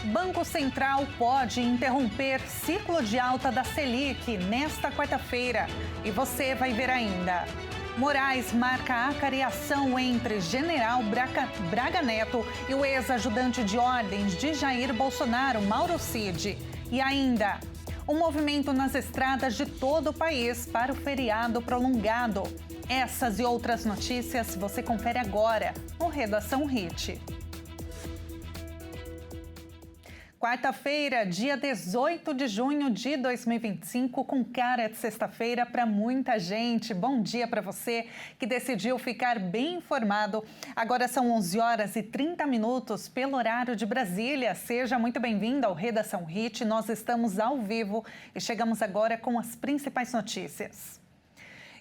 Banco Central pode interromper ciclo de alta da Selic nesta quarta-feira. E você vai ver ainda. Moraes marca acareação entre General Braga Neto e o ex-ajudante de ordens de Jair Bolsonaro, Mauro Cid. E ainda, um movimento nas estradas de todo o país para o feriado prolongado. Essas e outras notícias você confere agora no Redação Hit. Quarta-feira, dia 18 de junho de 2025, com cara de sexta-feira para muita gente. Bom dia para você que decidiu ficar bem informado. Agora são 11 horas e 30 minutos pelo horário de Brasília. Seja muito bem-vindo ao Redação Hit. Nós estamos ao vivo e chegamos agora com as principais notícias.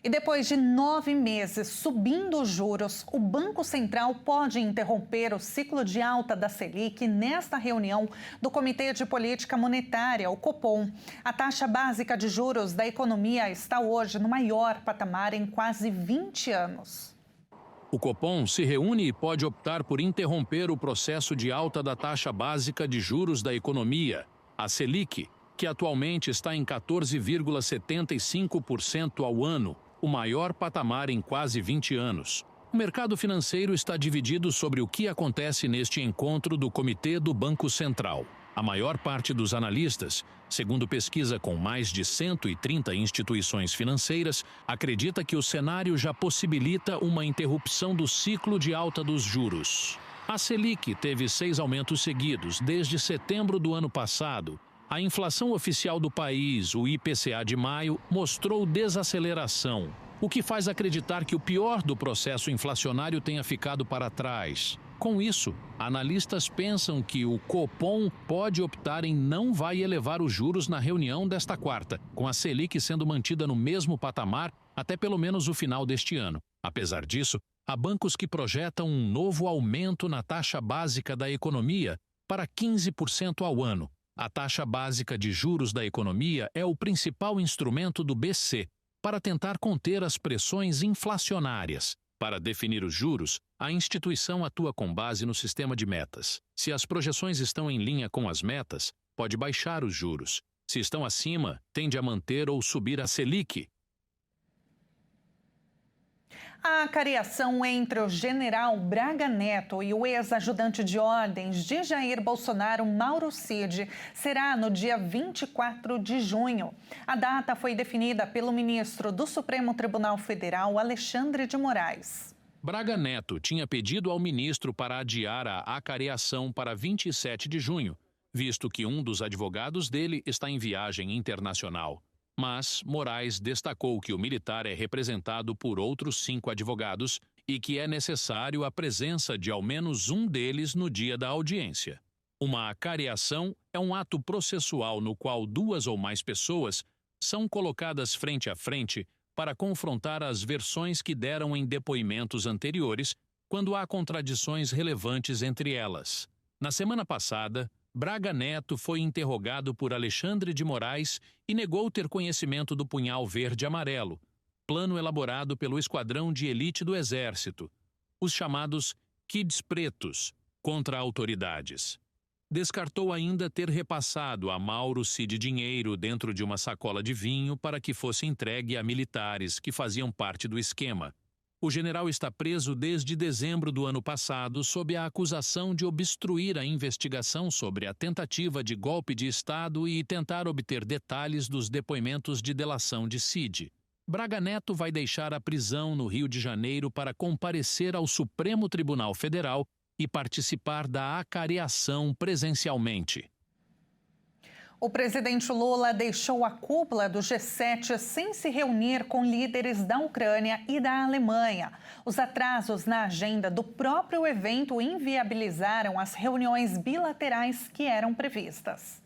E depois de 9 meses subindo os juros, o Banco Central pode interromper o ciclo de alta da Selic nesta reunião do Comitê de Política Monetária, o Copom. A taxa básica de juros da economia está hoje no maior patamar em quase 20 anos. O Copom se reúne e pode optar por interromper o processo de alta da taxa básica de juros da economia, a Selic, que atualmente está em 14,75% ao ano, o maior patamar em quase 20 anos. O mercado financeiro está dividido sobre o que acontece neste encontro do Comitê do Banco Central. A maior parte dos analistas, segundo pesquisa com mais de 130 instituições financeiras, acredita que o cenário já possibilita uma interrupção do ciclo de alta dos juros. A Selic teve 6 aumentos seguidos desde setembro do ano passado. A inflação oficial do país, o IPCA de maio, mostrou desaceleração, o que faz acreditar que o pior do processo inflacionário tenha ficado para trás. Com isso, analistas pensam que o Copom pode optar em não vai elevar os juros na reunião desta quarta, com a Selic sendo mantida no mesmo patamar até pelo menos o final deste ano. Apesar disso, há bancos que projetam um novo aumento na taxa básica da economia para 15% ao ano. A taxa básica de juros da economia é o principal instrumento do BC para tentar conter as pressões inflacionárias. Para definir os juros, a instituição atua com base no sistema de metas. Se as projeções estão em linha com as metas, pode baixar os juros. Se estão acima, tende a manter ou subir a Selic. A acareação entre o general Braga Neto e o ex-ajudante de ordens de Jair Bolsonaro, Mauro Cid, será no dia 24 de junho. A data foi definida pelo ministro do Supremo Tribunal Federal, Alexandre de Moraes. Braga Neto tinha pedido ao ministro para adiar a acareação para 27 de junho, visto que um dos advogados dele está em viagem internacional. Mas Moraes destacou que o militar é representado por outros 5 advogados e que é necessário a presença de ao menos um deles no dia da audiência. Uma acareação é um ato processual no qual 2 ou mais pessoas são colocadas frente a frente para confrontar as versões que deram em depoimentos anteriores, quando há contradições relevantes entre elas. Na semana passada, Braga Neto foi interrogado por Alexandre de Moraes e negou ter conhecimento do punhal verde-amarelo, plano elaborado pelo Esquadrão de Elite do Exército, os chamados Kids Pretos, contra autoridades. Descartou ainda ter repassado a Mauro Cid dinheiro dentro de uma sacola de vinho para que fosse entregue a militares que faziam parte do esquema. O general está preso desde dezembro do ano passado sob a acusação de obstruir a investigação sobre a tentativa de golpe de Estado e tentar obter detalhes dos depoimentos de delação de Cid. Braga Neto vai deixar a prisão no Rio de Janeiro para comparecer ao Supremo Tribunal Federal e participar da acareação presencialmente. O presidente Lula deixou a cúpula do G7 sem se reunir com líderes da Ucrânia e da Alemanha. Os atrasos na agenda do próprio evento inviabilizaram as reuniões bilaterais que eram previstas.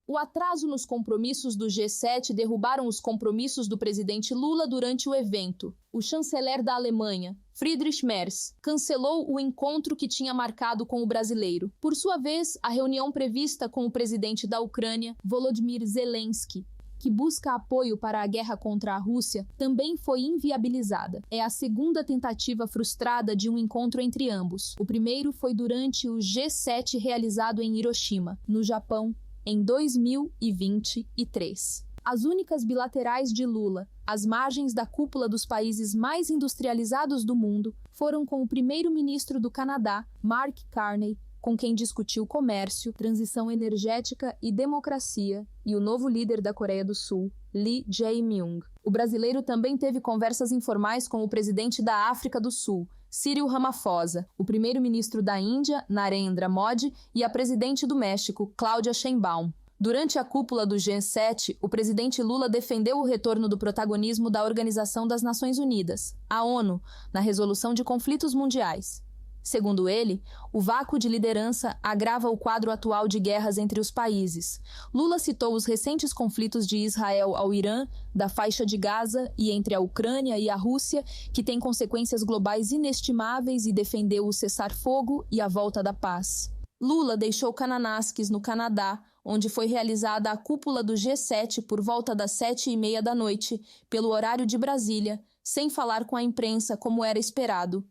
O atraso nos compromissos do G7 derrubaram os compromissos do presidente Lula durante o evento. O chanceler da Alemanha, Friedrich Merz, cancelou o encontro que tinha marcado com o brasileiro. Por sua vez, a reunião prevista com o presidente da Ucrânia, Volodymyr Zelensky, que busca apoio para a guerra contra a Rússia, também foi inviabilizada. É a segunda tentativa frustrada de um encontro entre ambos. O primeiro foi durante o G7 realizado em Hiroshima, no Japão, em 2023. As únicas bilaterais de Lula, às margens da cúpula dos países mais industrializados do mundo, foram com o primeiro-ministro do Canadá, Mark Carney, com quem discutiu comércio, transição energética e democracia, e o novo líder da Coreia do Sul, Lee Jae-myung. O brasileiro também teve conversas informais com o presidente da África do Sul, Cyril Ramaphosa, o primeiro-ministro da Índia, Narendra Modi, e a presidente do México, Cláudia Sheinbaum. Durante a cúpula do G7, o presidente Lula defendeu o retorno do protagonismo da Organização das Nações Unidas, a ONU, na resolução de conflitos mundiais. Segundo ele, o vácuo de liderança agrava o quadro atual de guerras entre os países. Lula citou os recentes conflitos de Israel ao Irã, da faixa de Gaza e entre a Ucrânia e a Rússia, que têm consequências globais inestimáveis, e defendeu o cessar-fogo e a volta da paz. Lula deixou Kananaskis, no Canadá, onde foi realizada a cúpula do G7 por volta das 7h30 da noite, pelo horário de Brasília, sem falar com a imprensa como era esperado.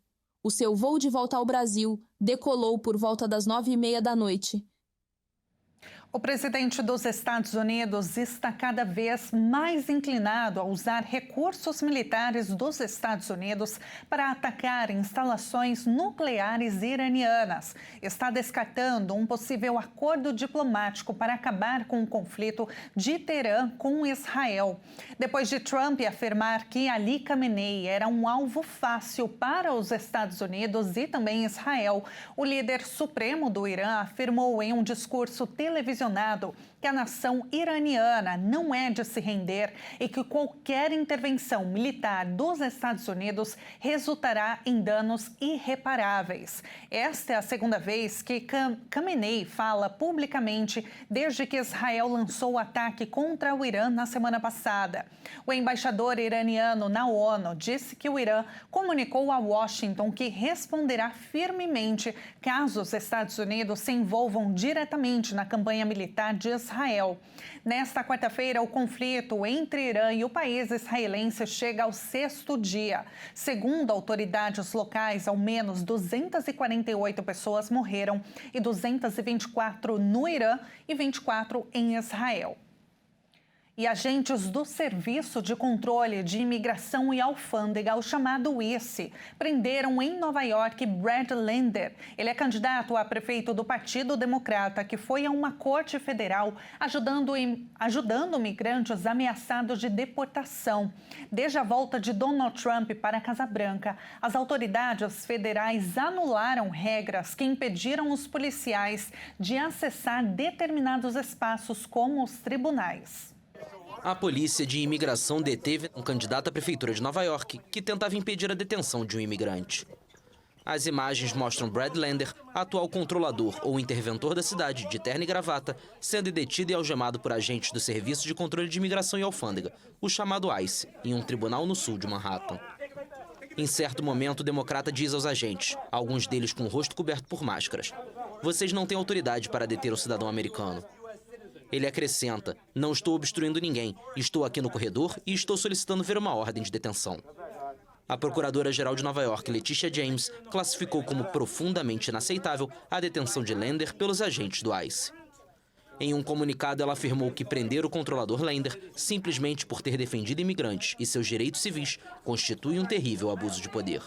O seu voo de volta ao Brasil decolou por volta das 9h30 da noite. O presidente dos Estados Unidos está cada vez mais inclinado a usar recursos militares dos Estados Unidos para atacar instalações nucleares iranianas. Está descartando um possível acordo diplomático para acabar com o conflito de Teherã com Israel. Depois de Trump afirmar que Ali Khamenei era um alvo fácil para os Estados Unidos e também Israel, o líder supremo do Irã afirmou em um discurso televisionado que a nação iraniana não é de se render e que qualquer intervenção militar dos Estados Unidos resultará em danos irreparáveis. Esta é a segunda vez que Khamenei fala publicamente desde que Israel lançou o ataque contra o Irã na semana passada. O embaixador iraniano na ONU disse que o Irã comunicou a Washington que responderá firmemente caso os Estados Unidos se envolvam diretamente na campanha militar de Israel. Nesta quarta-feira, o conflito entre Irã e o país israelense chega ao 6º dia. Segundo autoridades locais, ao menos 248 pessoas morreram e 224 no Irã e 24 em Israel. E agentes do Serviço de Controle de Imigração e Alfândega, o chamado ICE, prenderam em Nova York Brad Lander. Ele é candidato a prefeito do Partido Democrata, que foi a uma corte federal ajudando migrantes ameaçados de deportação. Desde a volta de Donald Trump para a Casa Branca, as autoridades federais anularam regras que impediram os policiais de acessar determinados espaços, como os tribunais. A polícia de imigração deteve um candidato à prefeitura de Nova York que tentava impedir a detenção de um imigrante. As imagens mostram Brad Lander, atual controlador ou interventor da cidade, de terno e gravata, sendo detido e algemado por agentes do Serviço de Controle de Imigração e Alfândega, o chamado ICE, em um tribunal no sul de Manhattan. Em certo momento, o democrata diz aos agentes, alguns deles com o rosto coberto por máscaras: "Vocês não têm autoridade para deter o cidadão americano." Ele acrescenta: "Não estou obstruindo ninguém, estou aqui no corredor e estou solicitando ver uma ordem de detenção." A Procuradora-Geral de Nova York, Letitia James, classificou como profundamente inaceitável a detenção de Lander pelos agentes do ICE. Em um comunicado, ela afirmou que prender o controlador Lander, simplesmente por ter defendido imigrantes e seus direitos civis, constitui um terrível abuso de poder.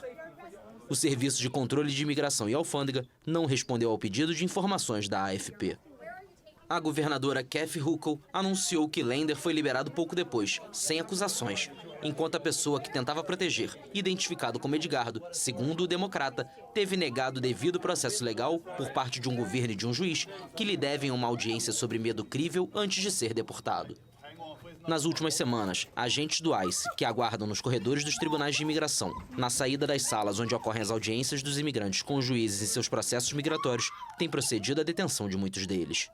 O Serviço de Controle de Imigração e Alfândega não respondeu ao pedido de informações da AFP. A governadora Kathy Hochul anunciou que Lander foi liberado pouco depois, sem acusações, enquanto a pessoa que tentava proteger, identificado como Edgardo, segundo o democrata, teve negado o devido processo legal por parte de um governo e de um juiz que lhe devem uma audiência sobre medo crível antes de ser deportado. Nas últimas semanas, agentes do ICE, que aguardam nos corredores dos tribunais de imigração, na saída das salas onde ocorrem as audiências dos imigrantes com os juízes em seus processos migratórios, têm procedido à detenção de muitos deles.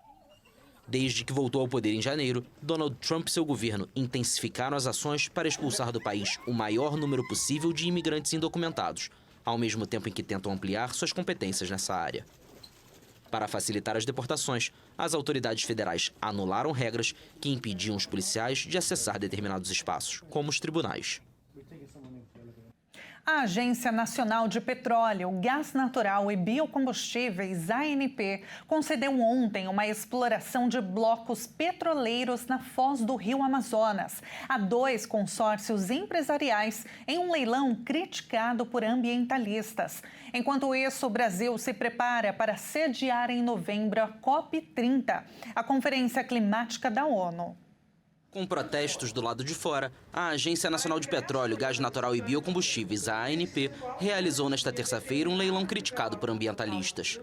Desde que voltou ao poder em janeiro, Donald Trump e seu governo intensificaram as ações para expulsar do país o maior número possível de imigrantes indocumentados, ao mesmo tempo em que tentam ampliar suas competências nessa área. Para facilitar as deportações, as autoridades federais anularam regras que impediam os policiais de acessar determinados espaços, como os tribunais. A Agência Nacional de Petróleo, Gás Natural e Biocombustíveis, ANP, concedeu ontem uma exploração de blocos petroleiros na foz do Rio Amazonas a 2 consórcios empresariais em um leilão criticado por ambientalistas. Enquanto isso, o Brasil se prepara para sediar em novembro a COP30, a Conferência Climática da ONU. Com protestos do lado de fora, a Agência Nacional de Petróleo, Gás Natural e Biocombustíveis, a ANP, realizou nesta terça-feira um leilão criticado por ambientalistas.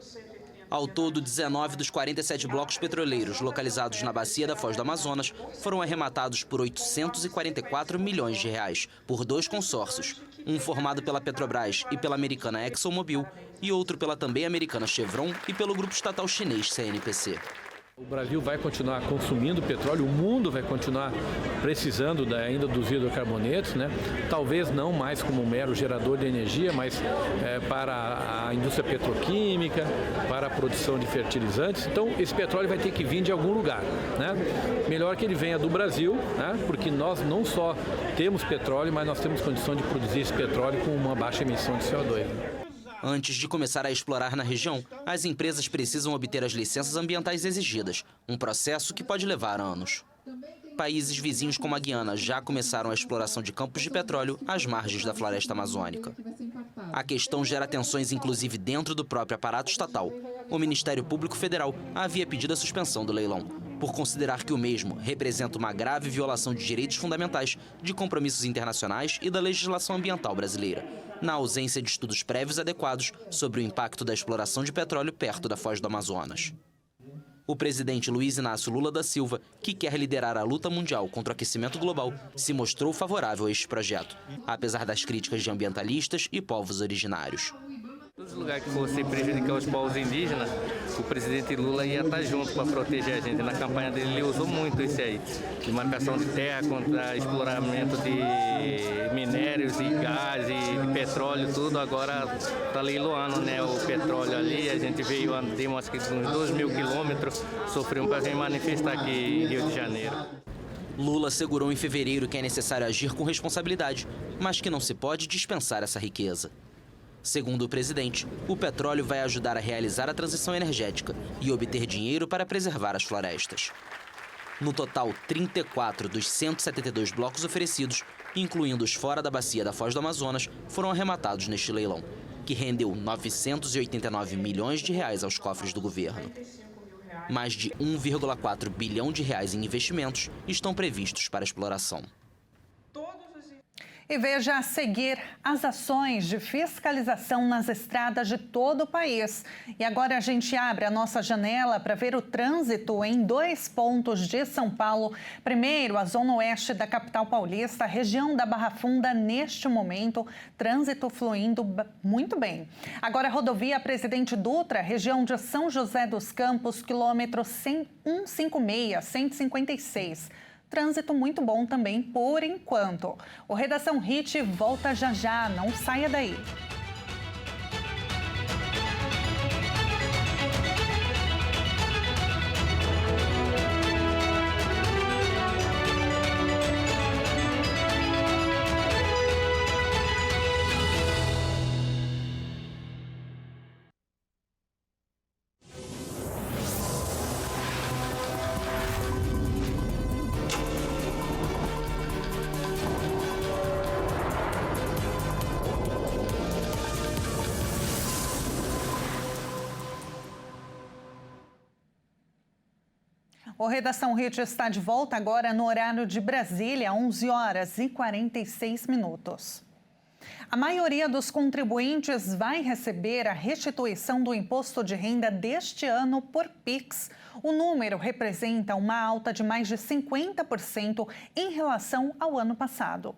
Ao todo, 19 dos 47 blocos petroleiros localizados na bacia da Foz do Amazonas foram arrematados por 844 milhões de reais por 2 consórcios, um formado pela Petrobras e pela americana ExxonMobil e outro pela também americana Chevron e pelo grupo estatal chinês CNPC. O Brasil vai continuar consumindo petróleo, o mundo vai continuar precisando ainda dos hidrocarbonetos, né? Talvez não mais como um mero gerador de energia, mas para a indústria petroquímica, para a produção de fertilizantes. Então, esse petróleo vai ter que vir de algum lugar, né? Melhor que ele venha do Brasil, né? Porque nós não só temos petróleo, mas nós temos condição de produzir esse petróleo com uma baixa emissão de CO2. Antes de começar a explorar na região, as empresas precisam obter as licenças ambientais exigidas, um processo que pode levar anos. Países vizinhos como a Guiana já começaram a exploração de campos de petróleo às margens da floresta amazônica. A questão gera tensões inclusive dentro do próprio aparato estatal. O Ministério Público Federal havia pedido a suspensão do leilão, por considerar que o mesmo representa uma grave violação de direitos fundamentais, de compromissos internacionais e da legislação ambiental brasileira, na ausência de estudos prévios adequados sobre o impacto da exploração de petróleo perto da Foz do Amazonas. O presidente Luiz Inácio Lula da Silva, que quer liderar a luta mundial contra o aquecimento global, se mostrou favorável a este projeto, apesar das críticas de ambientalistas e povos originários. Todos os lugares que fosse prejudicar os povos indígenas, o presidente Lula ia estar junto para proteger a gente. Na campanha dele, ele usou muito isso aí, de marcação de terra contra exploramento de minérios e gás e de petróleo, tudo. Agora está leiloando, né, o petróleo ali. A gente veio, andamos uns 2.000 quilômetros, sofremos para vir manifestar aqui em Rio de Janeiro. Lula assegurou em fevereiro que é necessário agir com responsabilidade, mas que não se pode dispensar essa riqueza. Segundo o presidente, o petróleo vai ajudar a realizar a transição energética e obter dinheiro para preservar as florestas. No total, 34 dos 172 blocos oferecidos, incluindo os fora da bacia da Foz do Amazonas, foram arrematados neste leilão, que rendeu 989 milhões de reais aos cofres do governo. Mais de 1,4 bilhão de reais em investimentos estão previstos para a exploração. E veja a seguir as ações de fiscalização nas estradas de todo o país. E agora a gente abre a nossa janela para ver o trânsito em 2 pontos de São Paulo. Primeiro, a zona oeste da capital paulista, região da Barra Funda, neste momento, trânsito fluindo muito bem. Agora a rodovia Presidente Dutra, região de São José dos Campos, quilômetro 156, 156. Trânsito muito bom também por enquanto. O Redação Hit volta já já, não saia daí. O Redação Hit está de volta agora no horário de Brasília, 11 horas e 46 minutos. A maioria dos contribuintes vai receber a restituição do imposto de renda deste ano por Pix. O número representa uma alta de mais de 50% em relação ao ano passado.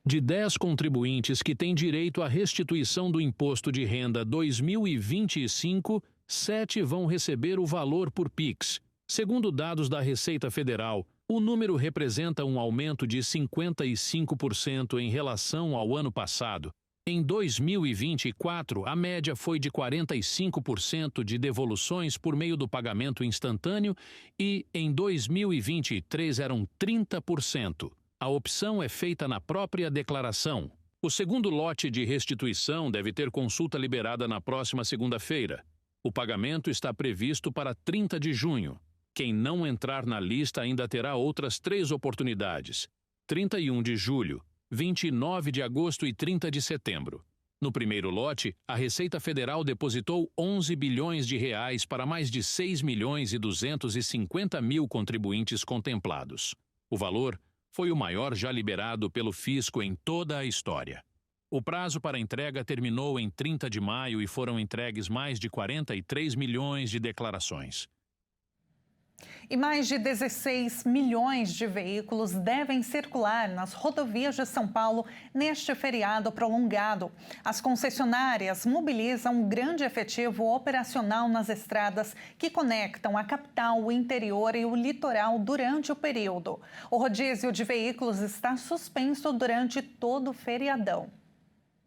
De 10 contribuintes que têm direito à restituição do imposto de renda 2025, 7 vão receber o valor por Pix. Segundo dados da Receita Federal, o número representa um aumento de 55% em relação ao ano passado. Em 2024, a média foi de 45% de devoluções por meio do pagamento instantâneo e, em 2023, eram 30%. A opção é feita na própria declaração. O segundo lote de restituição deve ter consulta liberada na próxima segunda-feira. O pagamento está previsto para 30 de junho. Quem não entrar na lista ainda terá outras 3 oportunidades: 31 de julho, 29 de agosto e 30 de setembro. No primeiro lote, a Receita Federal depositou 11 bilhões de reais para mais de 6 milhões e 250 mil contribuintes contemplados. O valor foi o maior já liberado pelo fisco em toda a história. O prazo para entrega terminou em 30 de maio e foram entregues mais de 43 milhões de declarações. E mais de 16 milhões de veículos devem circular nas rodovias de São Paulo neste feriado prolongado. As concessionárias mobilizam um grande efetivo operacional nas estradas que conectam a capital, o interior e o litoral durante o período. O rodízio de veículos está suspenso durante todo o feriadão.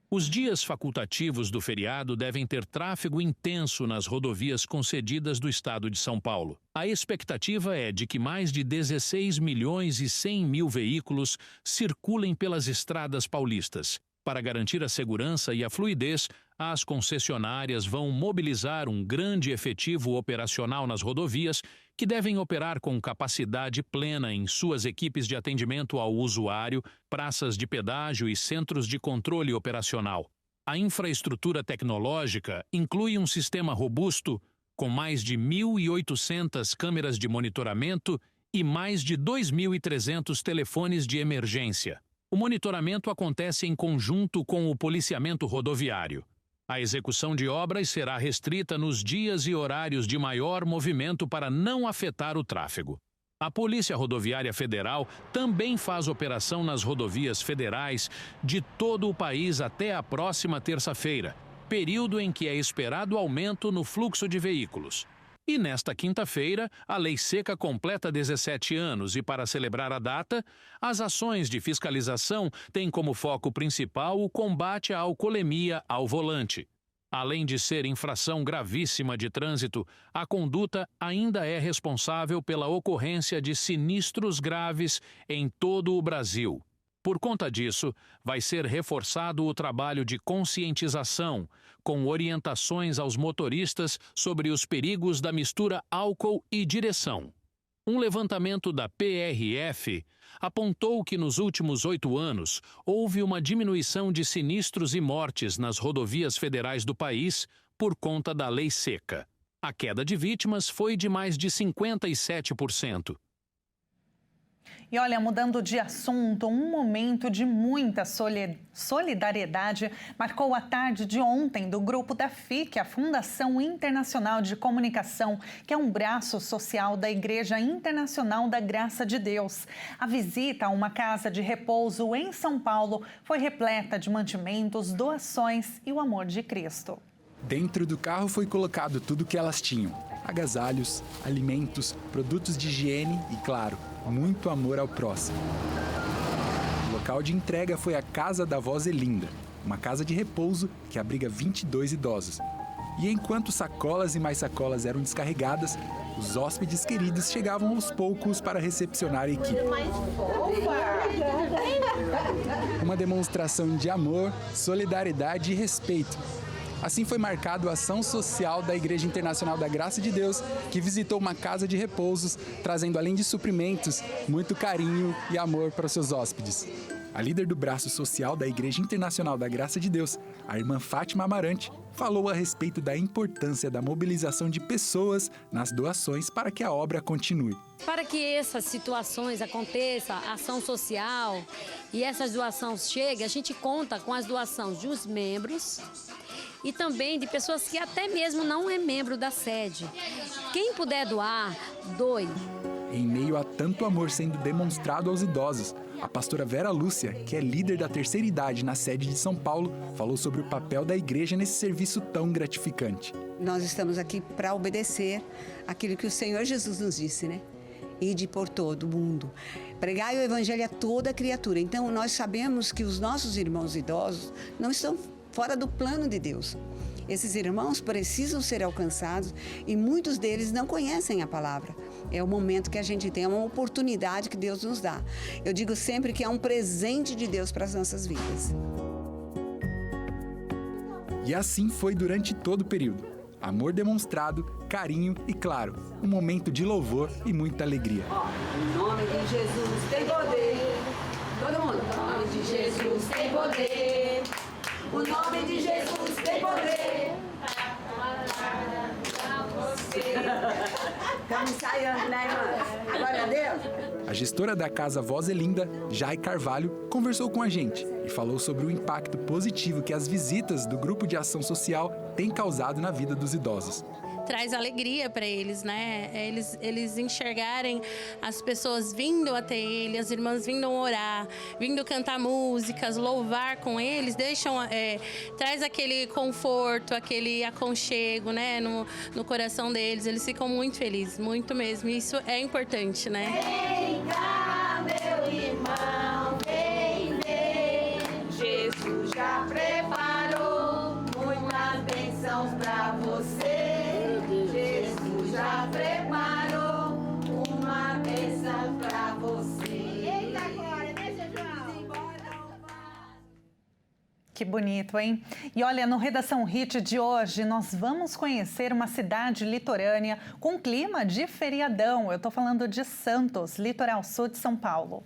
Os dias facultativos do feriado devem ter tráfego intenso nas rodovias concedidas do estado de São Paulo. A expectativa é de que mais de 16 milhões e 100 mil veículos circulem pelas estradas paulistas. Para garantir a segurança e a fluidez, as concessionárias vão mobilizar um grande efetivo operacional nas rodovias, que devem operar com capacidade plena em suas equipes de atendimento ao usuário, praças de pedágio e centros de controle operacional. A infraestrutura tecnológica inclui um sistema robusto, com mais de 1.800 câmeras de monitoramento e mais de 2.300 telefones de emergência. O monitoramento acontece em conjunto com o policiamento rodoviário. A execução de obras será restrita nos dias e horários de maior movimento para não afetar o tráfego. A Polícia Rodoviária Federal também faz operação nas rodovias federais de todo o país até a próxima terça-feira, período em que é esperado aumento no fluxo de veículos. E nesta quinta-feira, a Lei Seca completa 17 anos e, para celebrar a data, as ações de fiscalização têm como foco principal o combate à alcoolemia ao volante. Além de ser infração gravíssima de trânsito, a conduta ainda é responsável pela ocorrência de sinistros graves em todo o Brasil. Por conta disso, vai ser reforçado o trabalho de conscientização, com orientações aos motoristas sobre os perigos da mistura álcool e direção. Um levantamento da PRF apontou que nos últimos 8 anos houve uma diminuição de sinistros e mortes nas rodovias federais do país por conta da Lei Seca. A queda de vítimas foi de mais de 57%. E olha, mudando de assunto, um momento de muita solidariedade marcou a tarde de ontem do grupo da FIC, a Fundação Internacional de Comunicação, que é um braço social da Igreja Internacional da Graça de Deus. A visita a uma casa de repouso em São Paulo foi repleta de mantimentos, doações e o amor de Cristo. Dentro do carro foi colocado tudo o que elas tinham: agasalhos, alimentos, produtos de higiene e, claro, muito amor ao próximo. O local de entrega foi a Casa da Vó Zelinda, uma casa de repouso que abriga 22 idosos. E enquanto sacolas e mais sacolas eram descarregadas, os hóspedes queridos chegavam aos poucos para recepcionar a equipe. Uma demonstração de amor, solidariedade e respeito. Assim foi marcado a ação social da Igreja Internacional da Graça de Deus, que visitou uma casa de repousos, trazendo, além de suprimentos, muito carinho e amor para os seus hóspedes. A líder do braço social da Igreja Internacional da Graça de Deus, a irmã Fátima Amarante, falou a respeito da importância da mobilização de pessoas nas doações para que a obra continue. Para que essas situações aconteçam, a ação social e essas doações cheguem, a gente conta com as doações dos membros e também de pessoas que até mesmo não é membro da sede. Quem puder doar, doe. Em meio a tanto amor sendo demonstrado aos idosos, a pastora Vera Lúcia, que é líder da terceira idade na sede de São Paulo, falou sobre o papel da igreja nesse serviço tão gratificante. Nós estamos aqui para obedecer aquilo que o Senhor Jesus nos disse, né? ide por todo o mundo. Pregai o evangelho a toda criatura. Então, nós sabemos que os nossos irmãos idosos não estão fora do plano de Deus. Esses irmãos precisam ser alcançados e muitos deles não conhecem a palavra. É o momento que a gente tem, é uma oportunidade que Deus nos dá. Eu digo sempre que é um presente de Deus para as nossas vidas. E assim foi durante todo o período. Amor demonstrado, carinho e, claro, um momento de louvor e muita alegria. Em nome de Jesus tem poder. Todo mundo. Em nome de Jesus tem poder. O nome de Jesus tem poder. Estamos ensaiando, né, irmã? Glória a Deus. A gestora da Casa Voz é Linda, Jai Carvalho, conversou com a gente e falou sobre o impacto positivo que as visitas do Grupo de Ação Social têm causado na vida dos idosos. Traz alegria para eles, né? Eles enxergarem as pessoas vindo até ele, as irmãs vindo orar, vindo cantar músicas, louvar com eles, traz aquele conforto, aquele aconchego, né? No coração deles. Eles ficam muito felizes, muito mesmo. Isso é importante, né? Vem cá, meu irmão, vem. Jesus já preparou muitas bênçãos para você. Jesus já preparou uma bênção pra você. Eita glória, né, João? Que bonito, hein? E olha, no Redação Hit de hoje, nós vamos conhecer uma cidade litorânea com clima de feriadão. Eu tô falando de Santos, litoral sul de São Paulo.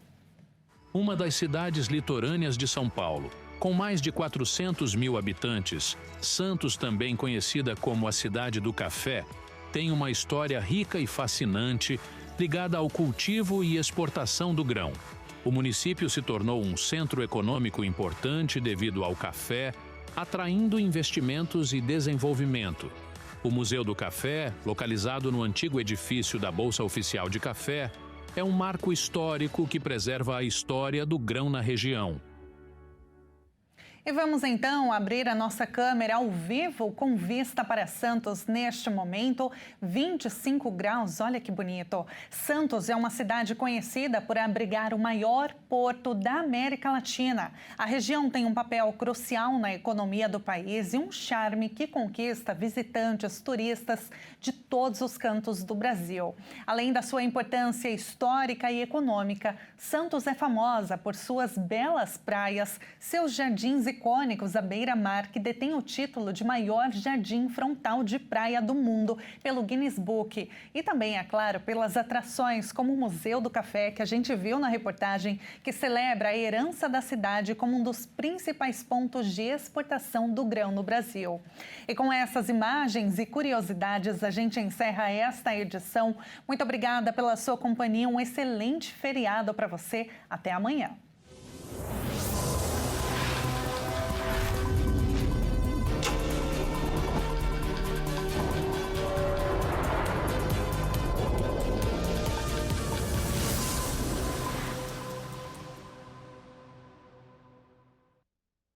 Uma das cidades litorâneas de São Paulo. Com mais de 400 mil habitantes, Santos, também conhecida como a Cidade do Café, tem uma história rica e fascinante ligada ao cultivo e exportação do grão. O município se tornou um centro econômico importante devido ao café, atraindo investimentos e desenvolvimento. O Museu do Café, localizado no antigo edifício da Bolsa Oficial de Café, é um marco histórico que preserva a história do grão na região. E vamos então abrir a nossa câmera ao vivo com vista para Santos neste momento, 25 graus, olha que bonito. Santos é uma cidade conhecida por abrigar o maior porto da América Latina. A região tem um papel crucial na economia do país e um charme que conquista visitantes, turistas de todos os cantos do Brasil. Além da sua importância histórica e econômica, Santos é famosa por suas belas praias, seus jardins icônicos à beira-mar, que detém o título de maior jardim frontal de praia do mundo pelo Guinness Book. E também, é claro, pelas atrações como o Museu do Café, que a gente viu na reportagem, que celebra a herança da cidade como um dos principais pontos de exportação do grão no Brasil. E com essas imagens e curiosidades, a gente encerra esta edição. Muito obrigada pela sua companhia, um excelente feriado para você. Até amanhã.